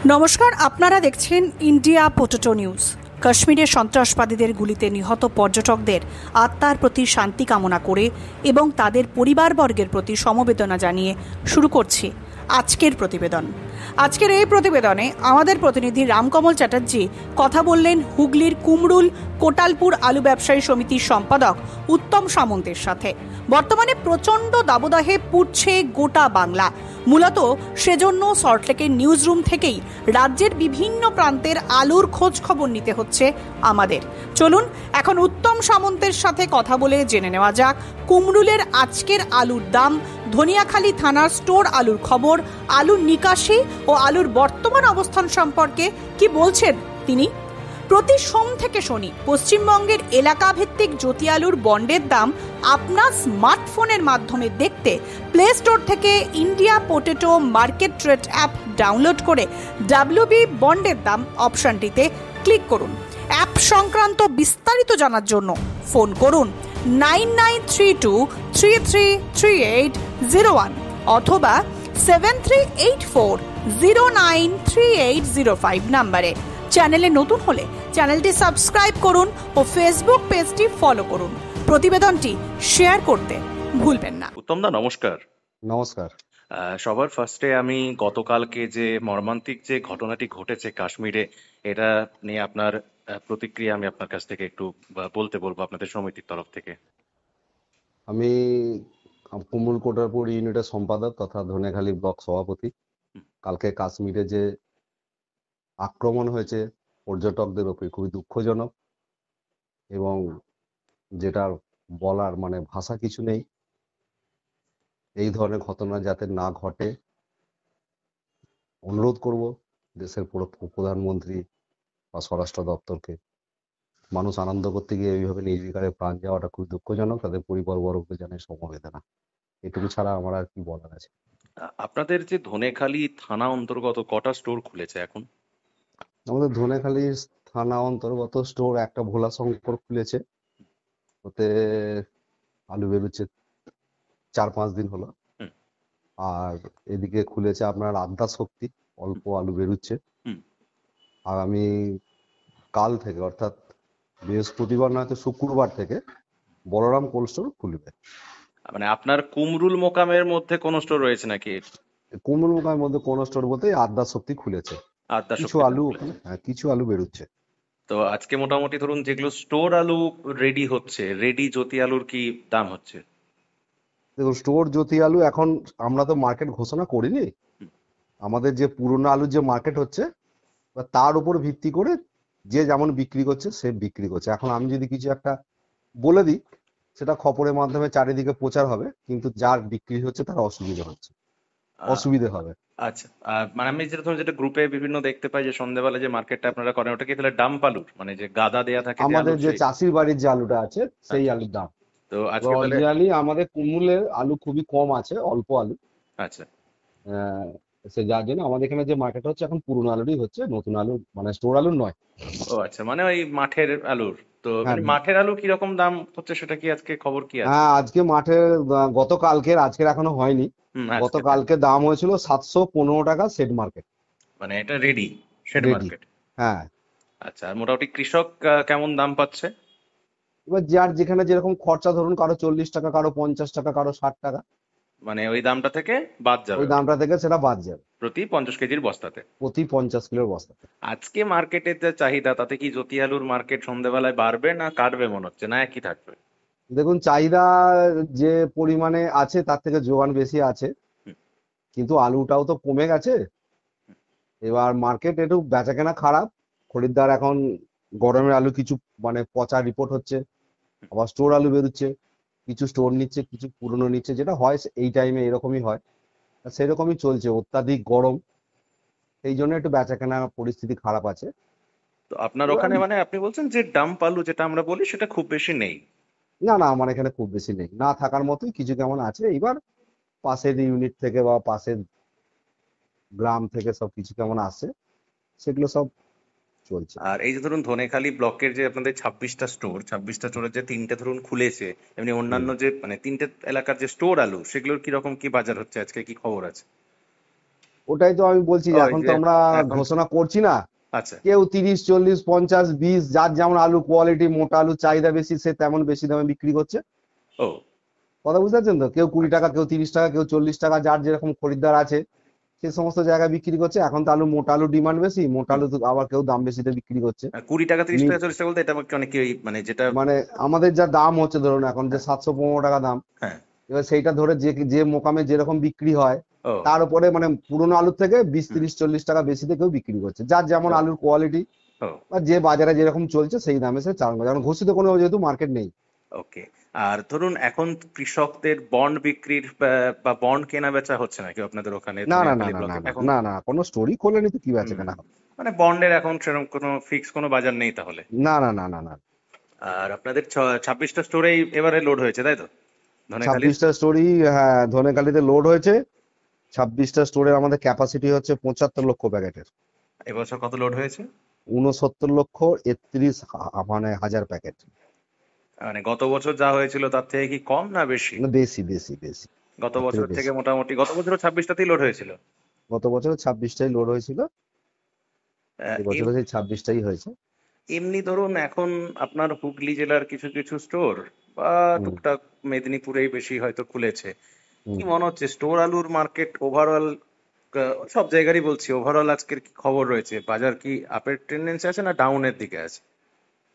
নমস্কার, আপনারা দেখছেন ইন্ডিয়া পোটেটো নিউজ। কাশ্মীরে সন্ত্রাসবাদীদের গুলিতে নিহত পর্যটকদের আত্মার প্রতি শান্তি কামনা করে এবং তাদের পরিবারবর্গের প্রতি সমবেদনা জানিয়ে শুরু করছি আজকের প্রতিবেদন। আজকের এই প্রতিবেদনে আমাদের প্রতিনিধি রামকমল চ্যাটার্জি কথা বললেন হুগলির কুমরুল কোটালপুর আলু ব্যবসায়ী সমিতির সম্পাদক উত্তম সামন্তের সাথে। বর্তমানে প্রচণ্ড দাবদাহে পুড়ছে গোটা বাংলা। মূলত সেজন্য সল্টলেকের নিউজ রুম থেকেই রাজ্যের বিভিন্ন প্রান্তের আলুর খোঁজ খবর নিতে হচ্ছে আমাদের। চলুন এখন উত্তম সামন্তের সাথে কথা বলে জেনে নেওয়া যাক কুমরুলের আজকের আলুর দাম, ধনিয়াখালী থানার স্টোর আলুর খবর, আলুর নিকাশি ও আলুর বর্তমান অবস্থান সম্পর্কে কি বলছেন তিনি। প্রতি সোম থেকে শনি পশ্চিমবঙ্গের এলাকাভিত্তিক জ্যোতি আলুর বন্ডের দাম আপনার স্মার্টফোনের মাধ্যমে দেখতে প্লে স্টোর থেকে India potato market trade app download করে ডাব্লিউবি বন্ডের দাম অপশনটিতে ক্লিক করুন। অ্যাপ সংক্রান্ত বিস্তারিত জানার জন্য ফোন করুন 9932333801 অথবা 7384093805 নম্বরে। চ্যানেলে নতুন হলে চ্যানেলটি সাবস্ক্রাইব করুন ও ফেসবুক পেজটি ফলো করুন। প্রতিবেদনটি শেয়ার করতে ভুলবেন না। উত্তম দা, নমস্কার। নমস্কার। সবার ফার্স্টে আমি গতকালকে যে মর্মান্তিক যে ঘটনাটি ঘটেছে কাশ্মীরে, এটা নিয়ে আপনার প্রতিক্রিয়া আমি আপনার কাছ থেকে একটু বলতে বলবো আপনাদের সমিতির তরফ থেকে। আমি কুমরুল কোটালপুর ইউনিটের সম্পাদক তথা ধনিয়াখালী ব্লক সভাপতি। কালকে কাশ্মীরে যে আক্রমণ হয়েছে পর্যটকদের উপর খুবই দুঃখজনক এবং যেটার বলার ভাষা কিছু নেই। এই ধরনের ঘটনা যাতে না ঘটে অনুরোধ করব দেশের প্রধানমন্ত্রী বা স্বরাষ্ট্র দপ্তরকে। মানুষ আনন্দ করতে গিয়ে এইভাবে নির্বিকারে প্রাণ যাওয়াটা খুব দুঃখজনক। তাদের পরিবারবর্গকে জানাই সমবেদনা। এটুকু ছাড়া আমার আর কি বলার আছে। আপনাদের যে ধনেখালী থানা অন্তর্গত কটা স্টোর খুলেছে এখন? আমাদের ধনেখালী থানা অন্তর্গত স্টোর একটা ভোলা শঙ্কর খুলেছে, ওতে আলু বেরোচ্ছে 4-5 দিন হলো। আর এদিকে খুলেছে আপনার আদ্যা শক্তি, অল্প আলু বেরোচ্ছে। আগামী কাল থেকে অর্থাৎ বৃহস্পতিবার নয়তো শুক্রবার থেকে বলরাম কোল্ড স্টোর খুলবে। মানে আপনার কুমরুল মোকামের মধ্যে কোন স্টোর রয়েছে নাকি? কুমরুল মোকামের মধ্যে কোন স্টোর বলতে আদ্যা শক্তি খুলেছে। আদ্যা কিছু শক্তি আলু খুলেছে। কিছু আলু বেরোচ্ছে। তো আজকে মোটামুটি ধরুন যেগুলো স্টোর আলু রেডি হচ্ছে, রেডি জ্যোতি আলুর কি দাম হচ্ছে? দেখুন, স্টোর জ্যোতি আলু এখন আমরা তো মার্কেট ঘোষণা করিনি। আমাদের যে পুরনো আলুর যে মার্কেট হচ্ছে তার উপর ভিত্তি করে যে যেমন বিক্রি করছে সে বিক্রি করছে। এখন আমি যদি কিছু একটা বলে দিই সেটা খবরের মাধ্যমে চারিদিকে প্রচার হবে, কিন্তু যার বিক্রি হচ্ছে তার অসুবিধে হবে। আচ্ছা, মানে আমি যেটা ধরুন যেটা গ্রুপে বিভিন্ন দেখতে পাই যে সন্ধ্যাবেলা যে মার্কেটটা আপনারা করেন, ওটা কি তাহলে ডাম্প আলুর, মানে যে গাদা দেয়া থাকে আমাদের যে চাষির বাড়ির যে আলুটা আছে সেই আচ্ছা। আলুর দাম। তো আজকে তাহলে অরিজিনালি আমাদের কুমুলের আলু খুবই কম আছে, অল্প আলু। আচ্ছা, সে যার জন্য আমাদের এখানে যে মার্কেট হচ্ছে এখন পুরনো আলুরই হচ্ছে, নতুন আলু স্টোর আলুর নয়। ও আচ্ছা, মানে ওই মাঠের আলুর। তো হ্যাঁ, মানে মাঠের আলু কিরকম দাম হচ্ছে সেটা কি আজকে খবর কি আছে? হ্যাঁ, আজকে মাঠের গতকালকের, আজকের এখনো হয়নি। আজকে গতকালকে দাম হয়েছিল 715 টাকা সেট মার্কেট। মানে এটা রেডি শেড রেডি, মার্কেট। হ্যাঁ। আচ্ছা, আর মোটামুটি কৃষক কেমন দাম পাচ্ছে? এবার যার যেখানে যেরকম খরচা, ধরুন কারো 40 টাকা, কারো 50 টাকা, কারো 60 টাকা, মানে ওই দামটা থেকে বাদ যাবে ওই দামটা থেকে সেটা বাদ যাবে প্রতি 50 কেজির বস্তাতে। প্রতি 50 কিলোর বস্তাতে। আজকে মার্কেটের যে চাহিদা, তাতে কি জ্যোতি আলুর মার্কেট সন্ধ্যাবেলায় বাড়বে না কাটবে মনে হচ্ছে, না একই থাকবে? দেখুন, চাহিদা যে পরিমাণে আছে তার থেকে যোগান বেশি আছে, কিন্তু আলুটাও তো কমে গেছে। এবার মার্কেট একটু বেচাকেনা খারাপ। খরিদ্দার এখন গরমের আলু কিছু পচা রিপোর্ট হচ্ছে, আবার স্টোর আলু বেরোচ্ছে, কিছু স্টোর নিচ্ছে, কিছু পুরনো নিচ্ছে, যেটা হয় এই টাইমে এরকমই হয়। সেরকমই চলছে, অত্যাধিক গরম, এই জন্য একটু বেচাকেনা পরিস্থিতি খারাপ আছে। তো আপনার ওখানে মানে আপনি বলছেন যে ডাম্প আলু যেটা আমরা বলি সেটা খুব বেশি নেই? না, না, আমার এখানে খুব বেশি নেই, না থাকার মতোই কিছু কেমন আছে। এবার পাশের ইউনিট থেকে বা পাশের গ্রাম থেকে সব কিছু কেমন আসছে, সেগুলো সব চলছে। আর এই যে ধরুন ধনেখালী ব্লকের যে আপনাদের 26টা স্টোরের যে 3টে ধরুন খুলেছে, এমনি অন্যান্য যে মানে 3টে এলাকার যে স্টোর আলু, সেগুলোর কিরকম কি বাজার হচ্ছে, আজকে কি খবর আছে? ওটাই তো আমি বলছি যে ওই এখন তো যে আমরা এখন ঘোষণা করছি না, আচ্ছা। কেউ 30, 40, 50, 20, যার যেমন আলু কোয়ালিটি, মোটা আলু চাহিদা বেশি, সে তেমন বেশি দামে বিক্রি করছে। ও কথা বুঝতে পারছেন তো? কেউ 20 আচ্ছা। টাকা, কেউ 30 টাকা, কেউ 40 টাকা, যার যেরকম খরিদ্দার আছে সে সমস্ত জায়গায় বিক্রি করছে। এখন তো আলু, মোটা আলু ডিমান্ড বেশি, মোটা হুম। আলু তো আবার কেউ দাম বেশিতে বিক্রি করছে। 20 টাকা 30 টাকা মি- 40 টাকা বলতে এটা আমাকে অনেকে ওই মানে যেটা মানে আমাদের যা দাম হচ্ছে ধরুন এখন যে হ্যাঁ 715 টাকা দাম, হ্যাঁ। এবার সেইটা ধরে যে যে মোকামে যেরকম বিক্রি হয় ও তার উপরে মানে পুরোনো আলুর থেকে 20, হুম। 30, 40 টাকা বেশিতে কেউ বিক্রি করছে, যার যেমন ও আলুর কোয়ালিটি ও বা যে বাজারে যেরকম চলছে সেই দামে সে চালান করে। কারণ ঘোষিত কোনো যেহেতু মার্কেট নেই। ওকে। আর ধরুন এখন কৃষকদের বন্ড বিক্রির বা বন্ড কেনা বেচা হচ্ছে নাকি আপনাদের ওখানে না না না ধনিয়াখালী না না ব্লকে না এখন? না না, কোনো স্টোরি খোলেনি তো কি বেচা হুম। কেনা হবে? মানে বন্ডের এখন সেরকম কোনো ফিক্স কোনো বাজার নেই তাহলে? না না না না না। আর আপনাদের 26টা স্টোরেই এবারে লোড হয়েছে তাই তো ধনেখালির? 26টা স্টোরি, হ্যাঁ, ধনেখালিতে লোড হয়েছে। 26টা স্টোরের আমাদের ক্যাপাসিটি হচ্ছে 75 লক্ষ প্যাকেটের। এবছর কত লোড হয়েছে? 69,31,000 প্যাকেট। মানে গত বছর যা হয়েছিল তার থেকে কি কম না বেশি? না, বেশি বেশি বেশি, গত তার থেকে বছর থেকে বেশি। মোটামুটি গত বছরও 26টাতেই লোড হয়েছিল। গত বছর 26টাই লোড হয়েছিল, এবছরও সেই 26টাই হয়েছে। এমনি ধরুন এখন আপনার হুগলি জেলার কিছু কিছু স্টোর বা হুম টুকটাক মেদিনীপুরেই বেশি হয়তো খুলেছে, কি হুম। মনে হচ্ছে স্টোর আলুর মার্কেট ওভারঅল সব জায়গারই বলছি ওভারঅল আজকের কি খবর রয়েছে, বাজার কি আপের টেন্ডেন্সি আছে না ডাউনের দিকে আছে?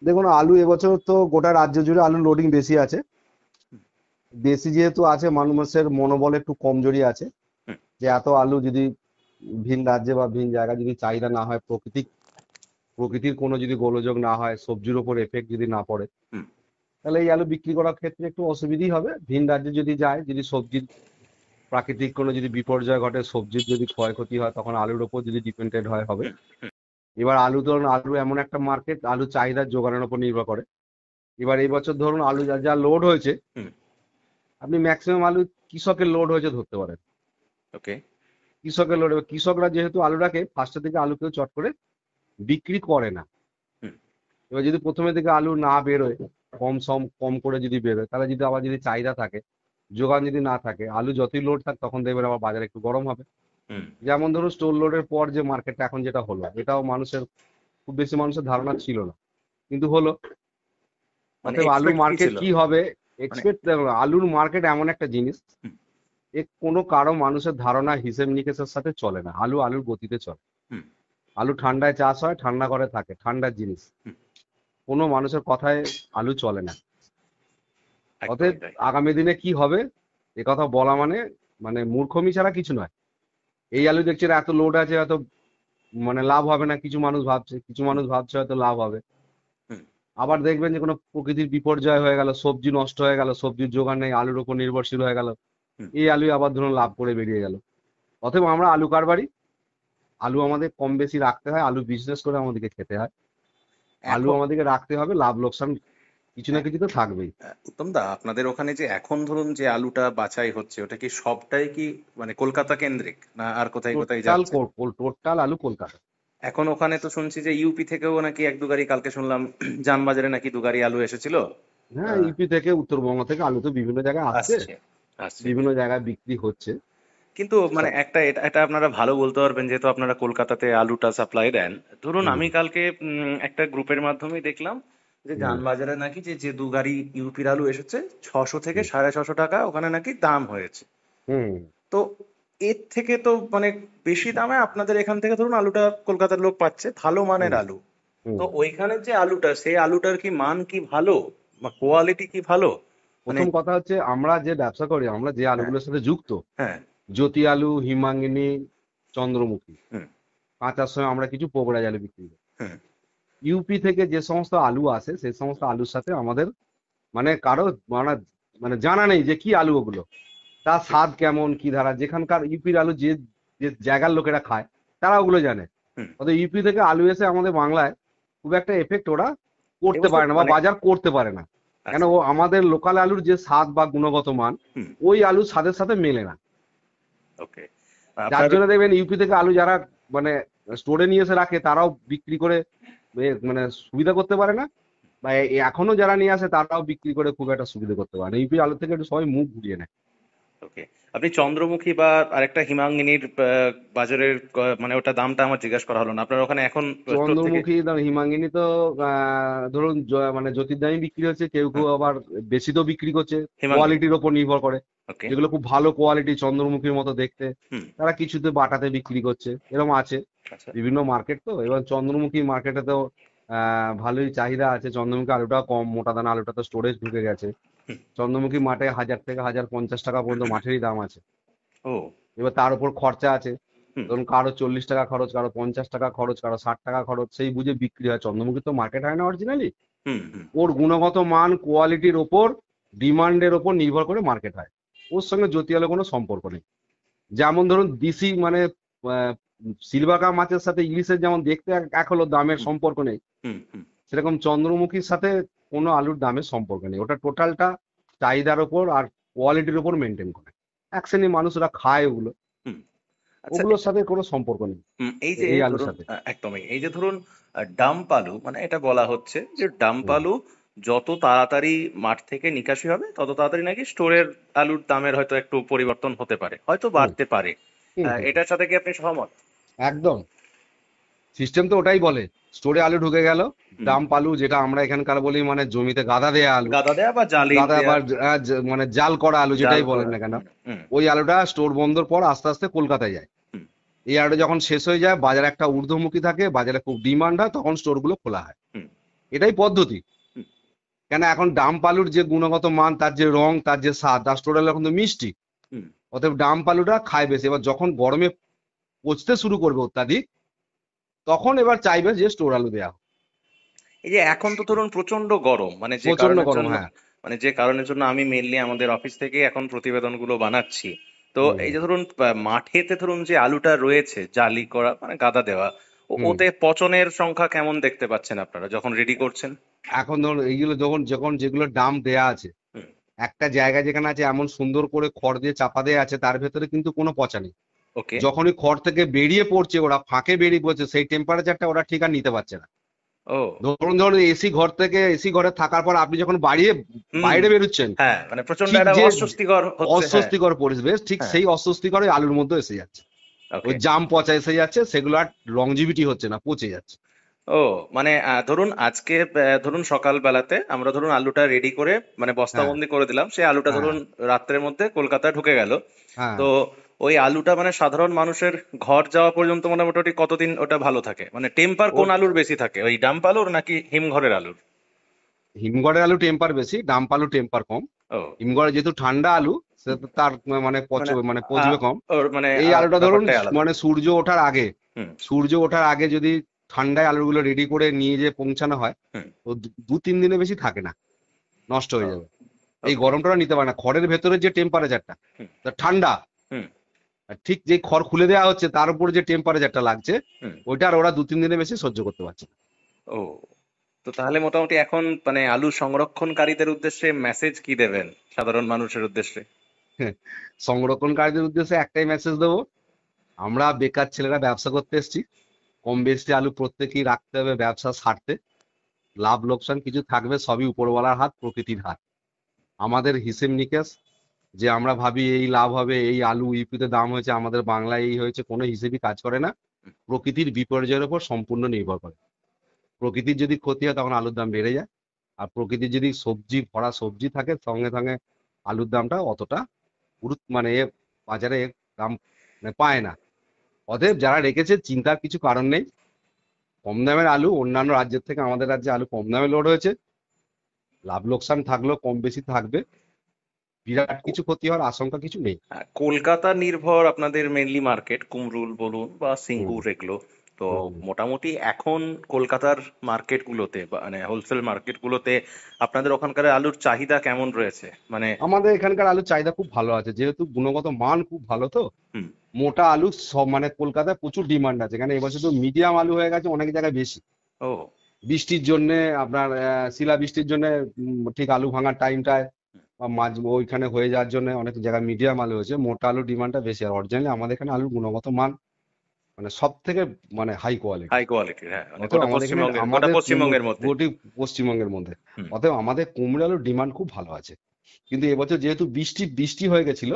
দেখুন, আলু এবছর তো গোটা রাজ্য জুড়ে আলু লোডিং বেশি আছে। বেশি যেহেতু আছে, মানুষের মনোবল একটু কমজোরি আছে, হুম যে এত আলু যদি ভিন রাজ্যে বা ভিন জায়গায় যদি চাহিদা না হয়, প্রকৃতির কোনো যদি গোলযোগ না হয়, সবজির ওপর এফেক্ট যদি না পড়ে, হুম তাহলে এই আলু বিক্রি করার ক্ষেত্রে একটু অসুবিধাই হবে। ভিন রাজ্যে যদি যায়, যদি সবজির প্রাকৃতিক কোনো যদি বিপর্যয় ঘটে, সবজির যদি ক্ষয়ক্ষতি হয়, তখন আলুর ওপর যদি ডিপেন্ডেন্ট হয় হবে। হুম হুম এবার আলু ধরুন, আলু এমন একটা মার্কেট, আলু চাহিদার যোগানের উপর নির্ভর করে। এবার এই বছর ধরুন আলু যা যা লোড হয়েছে, হুম। আপনি ম্যাক্সিমাম আলু কৃষকের লোড হয়েছে ধরতে পারেন। ওকে। কৃষকের লোড, কৃষকরা যেহেতু আলুটাকে ফার্স্টের দিকে আলু কেউ চট করে বিক্রি করে না। হুম এবার যদি প্রথমের দিকে আলু না বেরোয়, কম করে যদি বেরোয়, তাহলে যদি আবার যদি চাহিদা থাকে, যোগান যদি না থাকে, আলু যতই লোড থাক, তখন দেখবেন আবার বাজারে একটু গরম হবে। হুম। যেমন ধরুন স্টোর লোডের পর যে মার্কেটটা এখন যেটা হলো, এটাও মানুষের, খুব বেশি মানুষের ধারণা ছিল না, কিন্তু হলো। মানে অতএব আলু এক্সপেক্ট কি মার্কেট ছিল? কি হবে, মানে এক্সপেক্ট, আলুর মার্কেট এমন একটা জিনিস, হুম এ কোনো কারো মানুষের ধারণা হিসেব নিকেশের সাথে চলে না। আলু আলুর গতিতে চলে। হুম আলু ঠান্ডায় চাষ হয়, ঠান্ডা ঘরে থাকে, ঠান্ডার জিনিস। হুম। কোনো মানুষের কথায় আলু চলে না। অতএব একদমই তাই। আগামী দিনে কি হবে এ কথা বলা মানে মানে মূর্খমি ছাড়া কিছু নয়। এই আলু দেখছি এত লোড আছে, এত মানে লাভ হবে না, কিছু মানুষ ভাবছে, কিছু হুম মানুষ ভাবছে হয়তো লাভ হবে। হুম আবার দেখবেন যে কোনো প্রকৃতির বিপর্যয় হয়ে গেল, সবজি নষ্ট হয়ে গেল, সবজির জোগান নেই, আলুর উপর নির্ভরশীল হয়ে গেল, হুম। এই আলু আবার ধরুন লাভ করে বেরিয়ে গেল। অতএব আমরা আলু কারবারি, আলু আমাদের কম বেশি রাখতে হয়, আলু বিজনেস করে আমাদেরকে খেতে হয়, আলু এখন আমাদেরকে রাখতে হবে, লাভ লোকসান কিছু না হ্যাঁ, কিছু তো থাকবেই। উত্তম দা আপনাদের ওখানে যে এখন ধরুন যে আলুটা বাছাই হচ্ছে ওটা কি সবটাই কি মানে কলকাতা কেন্দ্রিক না আর কোথায় কোথায় টোটাল যাচ্ছে? টোটাল আলু কলকাতা। এখন ওখানে তো শুনছি যে ইউপি থেকেও নাকি এক দু গাড়ি, কালকে শুনলাম যানবাজারে নাকি দু গাড়ি আলু এসেছিল। হ্যাঁ, আহ, ইউপি থেকে উত্তরবঙ্গ থেকে আলু তো বিভিন্ন জায়গায় আসছে, আসছে আসছে। বিভিন্ন জায়গায় বিক্রি হচ্ছে। কিন্তু মানে সব। একটা এটা এটা আপনারা ভালো বলতে পারবেন যেহেতু আপনারা কলকাতাতে আলুটা সাপ্লাই দেন। ধরুন হুম আমি কালকে একটা গ্রুপের মাধ্যমে দেখলাম যে হুম যানবাজারে নাকি যে যে দু গাড়ি ইউপির আলু এসেছে 600 থেকে হুম 650 টাকা ওখানে নাকি দাম হয়েছে। হুম তো এর থেকে তো মানে বেশি দামে আপনাদের এখান থেকে ধরুন আলুটা কলকাতার লোক পাচ্ছে ভালো মানের হুম আলু। হুম। তো ওইখানের যে আলুটা সেই আলুটার কি মান কি ভালো বা কোয়ালিটি কি ভালো? মানে প্রথম কথা হচ্ছে, আমরা যে ব্যবসা করি, আমরা যে হ্যাঁ আলুগুলোর সাথে যুক্ত, হ্যাঁ। জ্যোতি আলু, হিমাঙ্গিনী, চন্দ্রমুখী, হুম কাঁচার সময় আমরা কিছু পোকড়াজ আলু বিক্রি করি। হুম ইউপি থেকে যে সমস্ত আলু আসে, সেই সমস্ত আলুর সাথে আমাদের মানে কারো মানে মানে জানা নেই যে কি আলু ওগুলো, তার স্বাদ কেমন, কি ধারা। যেখানকার ইউপির আলু যে যে জায়গার লোকেরা খায়, তারা ওগুলো জানে। হুম। অর্থাৎ ইউপি থেকে আলু এসে আমাদের বাংলায় খুব একটা এফেক্ট ওরা করতে এবছর পারে না বা মানে বাজার করতে পারে না, কেন আচ্ছা। ও আমাদের লোকাল আলুর যে স্বাদ বা গুণগত মান, হুম। ওই আলুর স্বাদের সাথে মেলে না। ওকে। যার আপনার জন্য দেখবেন ইউপি থেকে আলু যারা মানে স্টোরে নিয়ে এসে রাখে, তারাও বিক্রি করে মানে সুবিধা করতে পারে না, বা এখনো যারা নিয়ে আসে তারাও বিক্রি করে খুব একটা সুবিধা করতে পারে না। ইউপি আলু থেকে একটু সবাই মুখ ঘুরিয়ে নেয়। ওকে, আপনি চন্দ্রমুখী বা আরেকটা হিমাঙ্গিনীর বাজারের মানে ওটা দামটা আমার জিজ্ঞাসা করা হলো না, আপনার ওখানে এখন স্টোর থেকে? চন্দ্রমুখী দাম হিমাঙ্গিনী তো ধরুন মানে জ্যোতির দামই বিক্রি হচ্ছে, কেউ কেউ হ্যাঁ, আবার বেশি তো বিক্রি করছে, হিমাঙ্গিনী। কোয়ালিটির ওপর নির্ভর করে। ওকে। যেগুলো খুব ভালো কোয়ালিটি চন্দ্রমুখীর মতো দেখতে, হুম। তারা কিছুতে বাটাতে বিক্রি করছে, এরকম আছে। আচ্ছা। বিভিন্ন মার্কেট তো, এবার চন্দ্রমুখী মার্কেটে তো ভালোই চাহিদা আছে। চন্দ্রমুখী আলুটা কম, মোটা দানা আলুটা তো স্টোরেজ ঢুকে গেছে। হুম। চন্দ্রমুখী মাঠে 1000 থেকে 1050 টাকা পর্যন্ত মাঠেরই দাম আছে। ও। এবার তার উপর খরচা আছে, হুম। ধরুন কারো 40 টাকা খরচ, কারো 50 টাকা খরচ, কারো 60 টাকা খরচ, সেই বুঝে বিক্রি হয়। চন্দ্রমুখী তো মার্কেট হয় না অরিজিনালি, হুম। হুম। ওর গুণগত মান কোয়ালিটির ওপর, ডিমান্ডের ওপর নির্ভর করে মার্কেট হয়। ওর সঙ্গে জ্যোতি আলো কোনো সম্পর্ক নেই। যেমন ধরুন দিশি মানে সিলভার কাপ মাছের সাথে ইলিশের যেমন দেখতে এক এক হলো, দামের হুম। সম্পর্ক নেই, হুম। হুম। সেরকম চন্দ্রমুখীর সাথে কোনো আলুর দামের সম্পর্ক নেই। ওটা টোটালটা চাহিদার ওপর আর কোয়ালিটির ওপর মেনটেন করে। এক শ্রেণীর মানুষরা খায় ওগুলো, হুম। আচ্ছা। ওগুলোর সাথে কোনো সম্পর্ক নেই এই যে এই আলুর ধরুন সাথে। একদমই, এই যে ধরুন ডাম্প আলু, মানে এটা বলা হচ্ছে যে ডাম্প হুম আলু যত তাড়াতাড়ি মাঠ থেকে নিকাশি হবে তত তাড়াতাড়ি নাকি স্টোরের আলুর দামের হয়তো একটু পরিবর্তন হতে পারে, হয়তো হুম বাড়তে পারে। হুম হুম, এটার সাথে কি আপনি সহমত? একদম। সিস্টেম তো ওটাই বলে, স্টোরে আলু ঢুকে গেল, হুম। ডাম্প আলু যেটা আমরা এখানকার বলি, মানে জমিতে গাদা দেয়া আলু, গাদা দেয়া বা জালি গাদা দেয়া। বা মানে জাল করা আলু জাল যেটাই বলেন করা। না কেন, হুম। হুম। ওই আলুটা স্টোর বন্ধর পর আস্তে আস্তে কলকাতায় যায়। হুম। এই আলুটা যখন শেষ হয়ে যায়, বাজারে একটা ঊর্ধ্বমুখী থাকে, বাজারে খুব ডিমান্ড হয়, তখন স্টোর গুলো খোলা হয়। হুম। এটাই পদ্ধতি। হুম। কেন এখন ডাম্প আলুর যে গুণগত মান, তার যে রং, তার যে স্বাদ, তার স্টোর আলু এখন তো মিষ্টি, হুম। অতএব ডাম্প আলুটা খায় বেশি। এবার যখন গরমে পচতে শুরু করবে অত্যাধিক, তখন এবার চাইবে যে স্টোর আলু দেয়া হোক। এই যে এখন তো ধরুন প্রচন্ড গরম, মানে যে প্রচন্ড কারণের গরম, জন্য, হ্যাঁ। আমি মেনলি আমাদের অফিস থেকে এখন প্রতিবেদনগুলো বানাচ্ছি। তো হুম এই হুম যে ধরুন মাঠেতে ধরুন যে আলুটা রয়েছে জালি করা মানে গাদা দেওয়া, হুম। ওতে পচনের সংখ্যা কেমন দেখতে পাচ্ছেন আপনারা যখন রেডি করছেন? এখন ধরুন এইগুলো যখন যখন যেগুলো ডাম্প দেয়া আছে, হুম। একটা জায়গা যেখানে আছে এমন সুন্দর করে খড় দিয়ে চাপা দেয়া আছে, তার ভেতরে কিন্তু কোনো পচা নেই। ওকে। যখনই খড় থেকে বেরিয়ে পড়ছে, ওরা ফাঁকে বেরিয়ে পড়ছে, সেই টেম্পারেচারটা ওরা ঠিক আর নিতে পারছে না। ও। ধরুন ধরুন এসি ঘর থেকে, এসি ঘরে থাকার পর আপনি যখন হুম। বাইরে বেরোচ্ছেন, হ্যাঁ, মানে প্রচন্ড ঠিক একটা যে অস্বস্তিকর হচ্ছে, হ্যাঁ। অস্বস্তিকর পরিবেশ, ঠিক হ্যাঁ। সেই অস্বস্তিকর ওই আলুর মধ্যে এসে যাচ্ছে। ওই ওকে। জাম পচা এসে যাচ্ছে, সেগুলো আর লংজিভিটি হচ্ছে না, পচে যাচ্ছে। ও, মানে ধরুন আজকে ধরুন সকাল বেলাতে আমরা ধরুন আলুটা রেডি করে মানে হ্যাঁ বস্তাবন্দি করে দিলাম, সেই আলুটা হ্যাঁ ধরুন রাত্রের মধ্যে কলকাতায় ঢুকে গেল। হ্যাঁ। তো ওই আলুটা মানে সাধারণ মানুষের ঘর যাওয়া পর্যন্ত মোটামুটি কতদিন ওটা ভালো থাকে, মানে টেম্পার ও কোন আলুর বেশি থাকে, ওই ডাম্প আলুর নাকি হিমঘরের আলুর? হিমঘরের আলু টেম্পার বেশি, ডাম্প আলু টেম্পার কম। ও। হিমঘরে যেহেতু ঠান্ডা আলু, সে হুম। তো তার মানে মানে মানে পচবে কম। ওর মানে এই আলুটা ধরুন ব্যাপারটাই আলাদা। মানে সূর্য ওঠার আগে, হুম। সূর্য ওঠার আগে যদি ঠান্ডায় আলুগুলো রেডি করে নিয়ে যে পৌঁছানো হয়, হুম। তো 2-3 দিনের বেশি থাকে না, নষ্ট হয়ে যাবে। এই ওকে। গরমটা ওরা নিতে পারে না, খড়ের ভেতরে যে টেম্পারেচারটা হুম। ঠান্ডা, হুম। আর ঠিক যে খড় খুলে দেওয়া হচ্ছে তার উপরে যে টেম্পারেচারটা লাগছে, হুম। ওইটা আর ওরা 2-3 দিনের বেশি সহ্য করতে পারছে না। ও, তো তাহলে মোটামুটি এখন মানে আলু সংরক্ষণকারীদের উদ্দেশ্যে মেসেজ কি দেবেন সাধারণ মানুষের উদ্দেশ্যে? সংরক্ষণকারীদের উদ্দেশ্যে একটাই মেসেজ দেবো, আমরা বেকার ছেলেরা ব্যবসা করতে এসেছি, কম বেশি আলু প্রত্যেকেই রাখতে হবে ব্যবসার স্বার্থে। লাভ লোকসান কিছু থাকবে, সবই উপরওয়ালার হাত, প্রকৃতির হাত। আমাদের হিসেব নিকেশ যে আমরা ভাবি এই লাভ হবে, এই আলু ইউপিতে দাম হয়েছে, আমাদের বাংলায় এই হয়েছে, কোনো হিসেবই কাজ করে না। প্রকৃতির বিপর্যয়ের উপর সম্পূর্ণ নির্ভর করে। প্রকৃতির যদি ক্ষতি হয় তখন আলুর দাম বেড়ে যায়, আর প্রকৃতির যদি সবজি ভরা সবজি থাকে, সঙ্গে সঙ্গে আলুর দামটা অতটা গুরুত্ব মানে বাজারে দাম মানে পায় না। অতএব যারা রেখেছে, চিন্তার কিছু কারণ নেই। কম দামের আলু, অন্যান্য রাজ্যের থেকে আমাদের রাজ্যে আলু কম দামে লোড হয়েছে, লাভ লোকসান থাকলেও কম বেশি থাকবে, বিরাট কিছু ক্ষতি হওয়ার আশঙ্কা কিছু নেই। কলকাতা নির্ভর আপনাদের মেনলি মার্কেট, কুমরুল বলুন বা হুম সিঙ্গুর এগুলো। তো হুম। মোটামুটি এখন কলকাতার মার্কেটগুলোতে বা মানে হোলসেল মার্কেটগুলোতে আপনাদের ওখানকার আলুর চাহিদা কেমন রয়েছে, মানে? আমাদের এখানকার আলুর চাহিদা খুব ভালো আছে, যেহেতু গুণগত মান খুব ভালো তো। হুম। মোটা আলু সব মানে কলকাতায় প্রচুর ডিমান্ড আছে, এখানে এবছর তো মিডিয়াম আলু হয়ে গেছে অনেক জায়গায় বেশি। ও। বৃষ্টির জন্য, আপনার শিলা বৃষ্টির জন্য, ঠিক আলু ভাঙার টাইমটায় বা মাঝ ওইখানে হয়ে যাওয়ার জন্য অনেক জায়গায় মিডিয়াম আলু হয়েছে, মোটা আলুর ডিমান্ডটা বেশি। আর অরিজিনালি আমাদের এখানে আলুর গুণগত মান মানে সব থেকে মানে হাই কোয়ালিটি। হাই কোয়ালিটির, হ্যাঁ, মানে অতএব গোটা আমাদের এখানে পশ্চিমবঙ্গের, গোটা আমাদের পশ্চিমবঙ্গের মধ্যে। গোটি পশ্চিমবঙ্গের মধ্যে, হুম। অতএব আমাদের কুমড়ো আলুর ডিমান্ড খুব ভালো আছে। কিন্তু এবছর যেহেতু বৃষ্টি বৃষ্টি হয়ে গেছিল,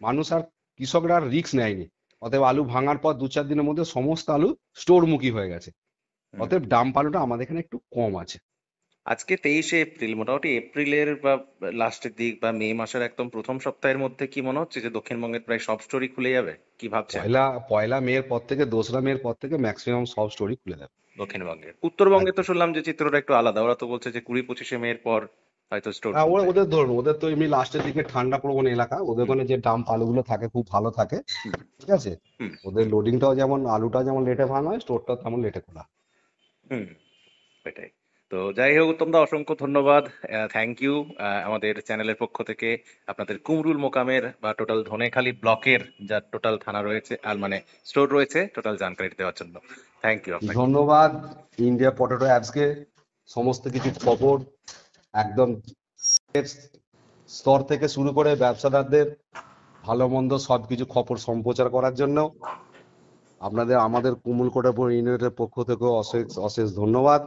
মানুষ আর কৃষকরা আর রিস্ক নেয়নি। অতএব আলু ভাঙার পর 2-4 দিনের মধ্যে সমস্ত আলু স্টোরমুখী হয়ে গেছে। অতএব ডাম্প আলুটা আমাদের এখানে একটু কম আছে। আজকে 23শে এপ্রিল, মোটামুটি এপ্রিলের বা লাস্টের দিক বা মে মাসের একদম প্রথম সপ্তাহের মধ্যে কি মনে হচ্ছে যে দক্ষিণবঙ্গের প্রায় সব স্টোরই খুলে যাবে? কি ভাবছেন? পয়লা মের পর থেকে 2রা মের পর থেকে ম্যাক্সিমাম সব স্টোরি খুলে দেবে। দক্ষিণবঙ্গের, উত্তরবঙ্গে তো শুনলাম যে চিত্রটা একটু আলাদা, ওরা তো বলছে যে 20-25শে মের পর হয়তো স্টোর। হ্যাঁ, ওদের ধরুন, ওদের তো এমনি লাস্টের দিকে ঠান্ডা প্রবণ এলাকা, ওদের ওখানে যে ডাম্প আলুগুলো থাকে খুব ভালো থাকে, ঠিক আছে। হুম। ওদের লোডিংটাও যেমন, আলুটাও যেমন লেটে ভাঙা হয়, স্টোরটাও তেমন লেটে খোলা। হুম, সেটাই। তো যাই হোক, উত্তম দা, অসংখ্য ধন্যবাদ, থ্যাংক ইউ। আমাদের চ্যানেলের পক্ষ থেকে আপনাদের কুমরুল মোকামের বা টোটাল ধনেখালি ব্লকের যা টোটাল থানা রয়েছে আর মানে স্টোর রয়েছে, টোটাল জানকারি দেওয়ার জন্য থ্যাংক ইউ আপনাকে। ধন্যবাদ ইন্ডিয়া পটেটো অ্যাপসকে সমস্ত কিছু খবর একদম স্তর থেকে শুরু করে ব্যবসাদারদের ভালো মন্দ সবকিছু খবর সম্প্রচার করার জন্য আমাদের কুমুলকোটাপুর ইউনিটের পক্ষ থেকে অশেষ অশেষ ধন্যবাদ।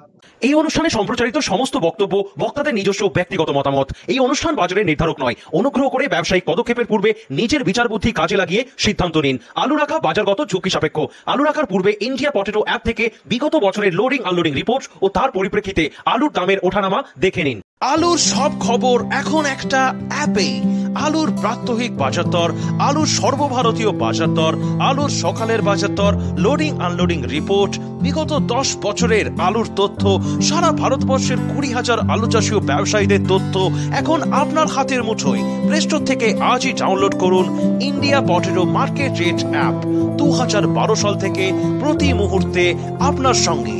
এই অনুষ্ঠানে সম্প্রচারিত সমস্ত বক্তব্য বক্তাদের নিজস্ব ব্যক্তিগত মতামত। এই অনুষ্ঠান বাজারের নির্ধারক নয়। অনুগ্রহ করে ব্যবসায়িক পদক্ষেপের পূর্বে নিজের বিচার বুদ্ধি কাজে লাগিয়ে সিদ্ধান্ত নিন। আলু রাখা বাজারগত ঝুঁকি সাপেক্ষ। আলু রাখার পূর্বে ইন্ডিয়া পটেটো অ্যাপ থেকে বিগত বছরের লোডিং আনলোডিং রিপোর্ট ও তার পরিপ্রেক্ষিতে আলুর দামের ওঠানামা দেখে নিন। আলুর সব খবর এখন একটা অ্যাপেই। আলুর প্রাত্যহিক বাজার দর, আলুর সর্বভারতীয় বাজার দর, আলুর সকালের বাজার দর, লোডিং আনলোডিং রিপোর্ট, বিগত 10 বছরের আলুর তথ্য, সারা ভারতবর্ষের 20,000 আলু চাষী ও ব্যবসায়ীদের তথ্য এখন আপনার হাতের মুঠোয়। প্লে স্টোর থেকে আজই ডাউনলোড করুন India potato market rate app. 2012 সাল থেকে প্রতি মুহূর্তে আপনার সঙ্গে।